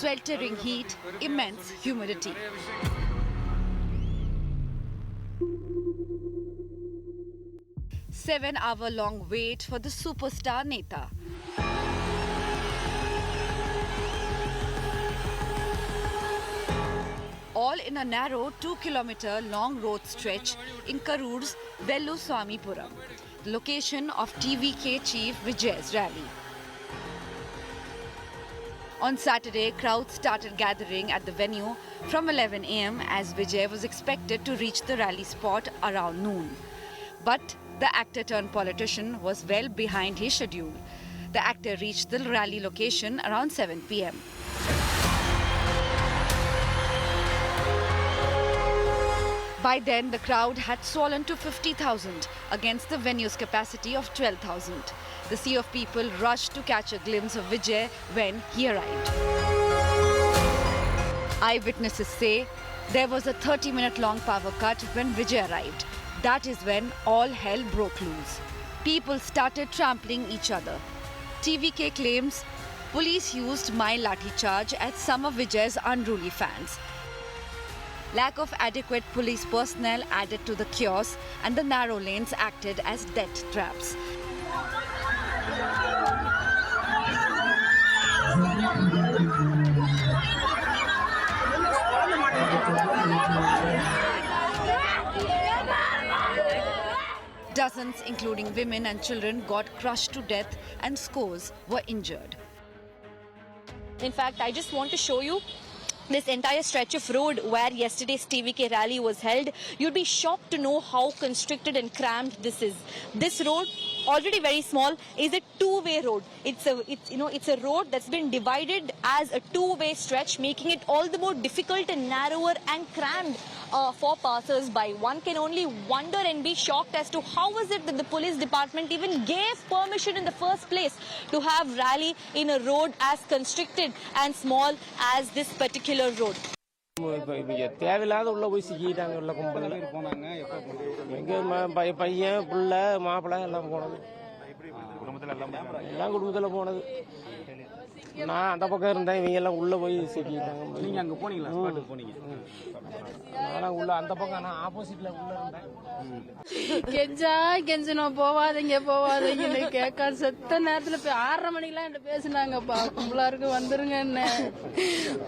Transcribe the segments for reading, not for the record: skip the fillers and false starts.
Sweltering heat, immense humidity. Seven-hour-long wait for the superstar Neta. All in a narrow 2-kilometer long road stretch in Karur's Velluswamipuram, the location of TVK chief Vijay's rally. On Saturday, crowds started gathering at the venue from 11 a.m. as Vijay was expected to reach the rally spot around noon. But the actor-turned-politician was well behind his schedule. The actor reached the rally location around 7 p.m. By then, the crowd had swollen to 50,000 against the venue's capacity of 12,000. The sea of people rushed to catch a glimpse of Vijay when he arrived. Eyewitnesses say there was a 30-minute-long power cut when Vijay arrived. That is when all hell broke loose. People started trampling each other. TVK claims police used mild lathi charge at some of Vijay's unruly fans. Lack of adequate police personnel added to the chaos, and the narrow lanes acted as death traps. Dozens, including women and children, got crushed to death and scores were injured. In fact, I just want to show you this entire stretch of road where yesterday's TVK rally was held. You'll be shocked to know how constricted and cramped this is. This road, already very small, is a two-way road. It's a road that's been divided as a two-way stretch, making it all the more difficult and narrower and cramped for passers-by. One can only wonder and be shocked as to how is it that the police department even gave permission in the first place to have rally in a road as constricted and small as this particular road. தேவையில்லாத உள்ள போய் சிக்கிட்டாங்க உள்ள கும்பல் எங்க பையன் புள்ள மாப்பிள்ளை எல்லாம் போனது எல்லாம் குடும்பத்தில் போனது நான் அந்த பக்கம் இருந்தேன் இவங்க எல்லாம் உள்ள போய் சிக்கிட்டாங்க நீங்க அங்க போனீங்களா ஸ்பாட்டுக்கு போனீங்க நான் உள்ள அந்த பக்கம் நான் ஆப்போசிட்ல உள்ள இருந்தேன் கெஞ்சணும் போவாதீங்கன்னு கேட்க செத்த நேரத்துல போய் 6:30 மணிக்கெல்லாம் என்கிட்ட பேசினாங்கப்பா கும்பலாருக்கு வந்துருங்க என்ன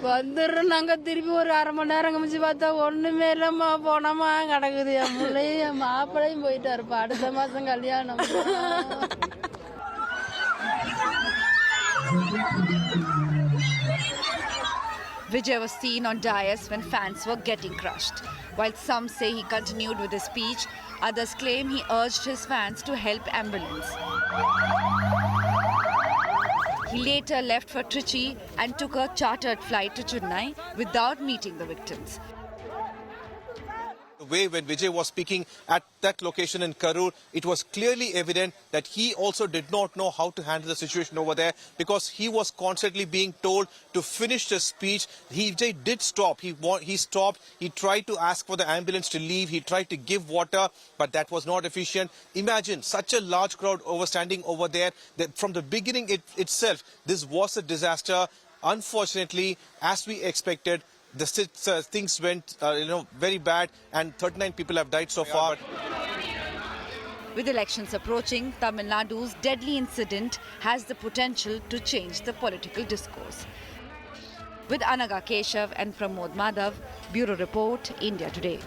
வந்துடுறோம் நாங்க திருப்பி ஒரு 1/2 மணி நேரம் கமிச்சு பார்த்தா ஒண்ணுமே இல்லம்மா போனோமா கிடக்குது என் பிள்ளையும் என் மாப்பிள்ளையும் போயிட்டாருப்பா அடுத்த மாசம் கல்யாணம். Vijay was seen on dais when fans were getting crushed. While some say he continued with his speech, others claim he urged his fans to help ambulance. He later left for Trichy and took a chartered flight to Chennai without meeting the victims. The way when Vijay was speaking at that location in Karur, it was clearly evident that he also did not know how to handle the situation over there, because he was constantly being told to finish the speech. Vijay did stop. He stopped. He tried to ask for the ambulance to leave. He tried to give water, but that was not efficient. Imagine such a large crowd standing over there. That from the beginning itself, this was a disaster. Unfortunately, as we expected, things went very bad, and 39 people have died so far. With elections approaching, Tamil Nadu's deadly incident has the potential to change the political discourse. With Anaga Keshav and Pramod Madhav, Bureau Report, India Today.